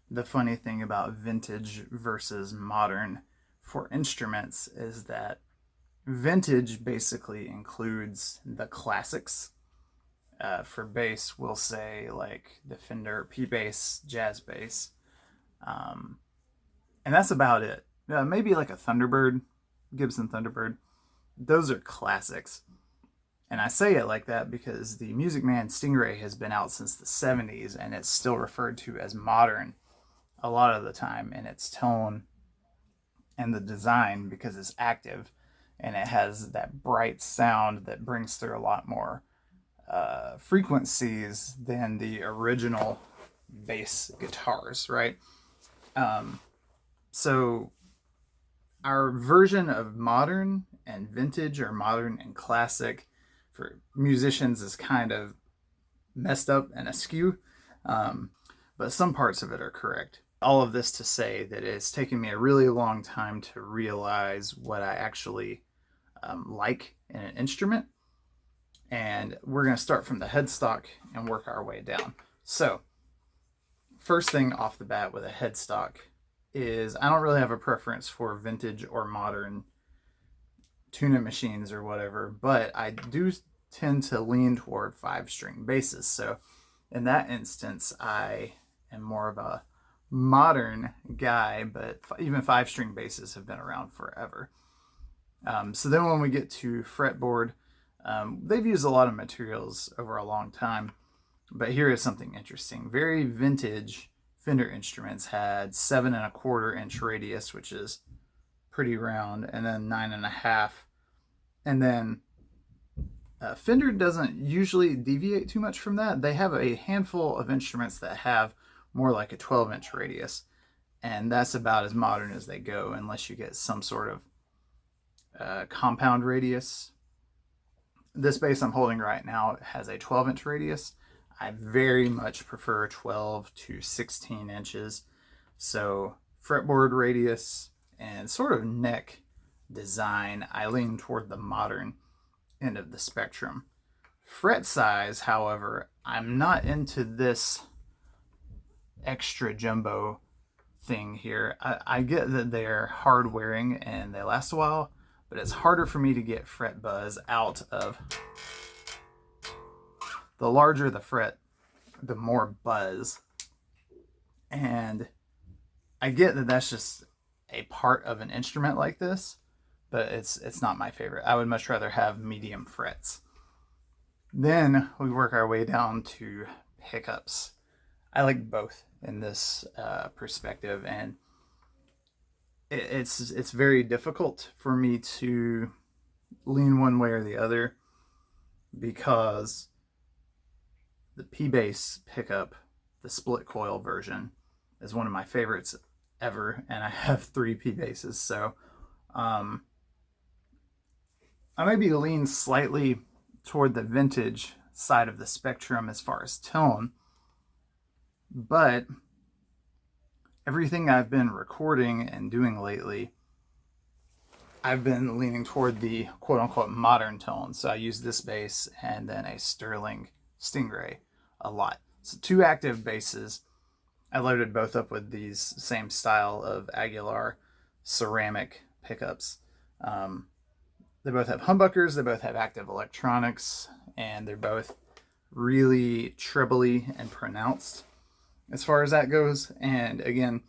the funny thing about vintage versus modern for instruments is that vintage basically includes the classics. For bass, we'll say like the Fender P bass, jazz bass, um, and that's about it. Maybe like a Thunderbird, Gibson Thunderbird. Those are classics. And I say it like that because the Music Man Stingray has been out since the 70s and it's still referred to as modern a lot of the time in its tone and the design because it's active and it has that bright sound that brings through a lot more frequencies than the original bass guitars, right? Um, so our version of modern and vintage or modern and classic for musicians is kind of messed up and askew, um, but some parts of it are correct. All of this to say that it's taken me a really long time to realize what I actually like in an instrument. And we're going to start from the headstock and work our way down. So, first thing off the bat with a headstock is I don't really have a preference for vintage or modern tune-up machines or whatever, but I do tend to lean toward 5-string basses. So in that instance, I am more of a modern guy, but even 5-string basses have been around forever. So then when we get to fretboard, they've used a lot of materials over a long time, but here is something interesting. Very vintage Fender instruments had 7.25-inch radius, which is pretty round, and then 9.5. And then Fender doesn't usually deviate too much from that. They have a handful of instruments that have more like a 12-inch radius, and that's about as modern as they go, unless you get some sort of compound radius. This bass I'm holding right now has a 12-inch radius. I very much prefer 12 to 16 inches. So fretboard radius and sort of neck design, I lean toward the modern end of the spectrum. Fret size, however, I'm not into this extra jumbo thing here. I get that they're hard wearing and they last a while, but it's harder for me to get fret buzz out of. The larger the fret, the more buzz. And I get that that's just a part of an instrument like this, but it's not my favorite. I would much rather have medium frets. Then we work our way down to pickups. I like both in this perspective, and it's very difficult for me to lean one way or the other because the P-Bass pickup, the split coil version, is one of my favorites ever, and I have 3 P-Basses, so I maybe lean slightly toward the vintage side of the spectrum as far as tone, but everything I've been recording and doing lately, I've been leaning toward the quote-unquote modern tone. So I use this bass and then a Sterling Stingray a lot. So 2 active basses. I loaded both up with these same style of Aguilar ceramic pickups. They both have humbuckers, they both have active electronics, and they're both really trebly and pronounced as far as that goes. And again,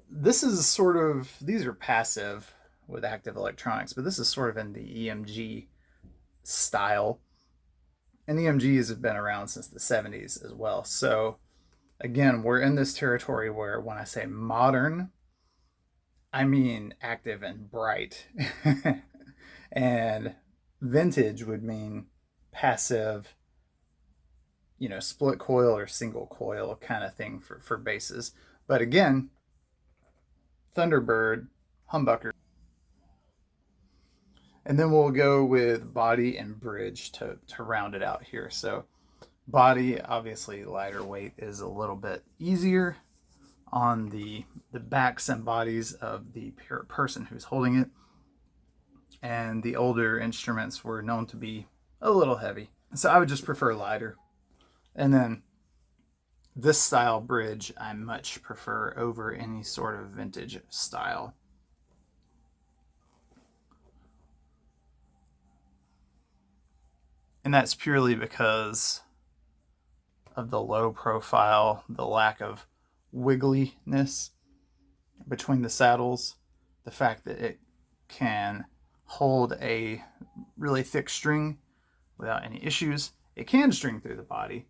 this is sort of, these are passive with active electronics, but this is sort of in the EMG style. And EMGs have been around since the 70s as well. So again, we're in this territory where when I say modern, I mean active and bright. And vintage would mean passive, split coil or single coil kind of thing for basses. But again, Thunderbird, humbucker. And then we'll go with body and bridge to round it out here. So body, obviously lighter weight, is a little bit easier on the backs and bodies of the person who's holding it. And the older instruments were known to be a little heavy. So I would just prefer lighter. And then This style bridge I much prefer over any sort of vintage style. And that's purely because of the low profile, the lack of wiggliness between the saddles, the fact that it can hold a really thick string without any issues. It can string through the body.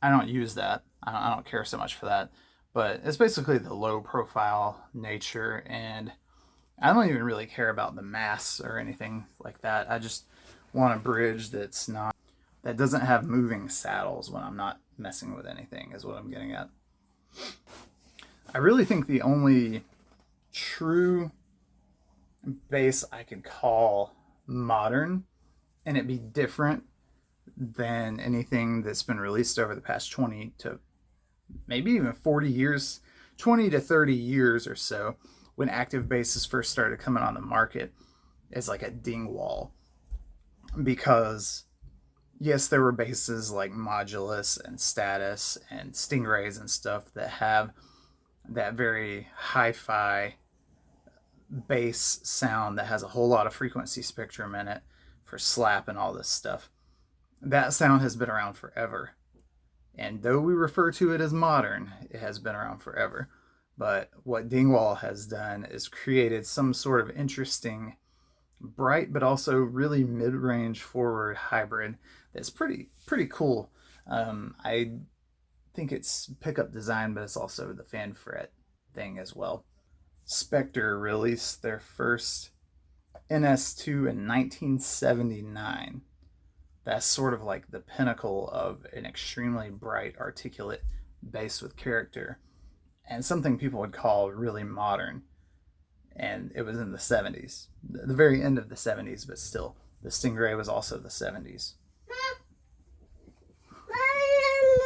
I don't use that. I don't care so much for that. But it's basically the low profile nature, and I don't even really care about the mass or anything like that. I just want a bridge that doesn't have moving saddles when I'm not messing with anything, is what I'm getting at. I really think the only true bass I could call modern and it be different than anything that's been released over the past 20 to maybe even 40 years, 20 to 30 years or so, when active basses first started coming on the market, is like a Dingwall. Because yes, there were basses like Modulus and Status and Stingrays and stuff that have that very hi-fi bass sound that has a whole lot of frequency spectrum in it for slap and all this stuff. That sound has been around forever. And though we refer to it as modern, it has been around forever. But what Dingwall has done is created some sort of interesting, bright, but also really mid-range forward hybrid that's pretty cool. I think it's pickup design, but it's also the fan fret thing as well. Spectre released their first NS2 in 1979. That's sort of like the pinnacle of an extremely bright, articulate bass with character, and something people would call really modern. And it was in the 70s, the very end of the 70s, but still, the Stingray was also the 70s.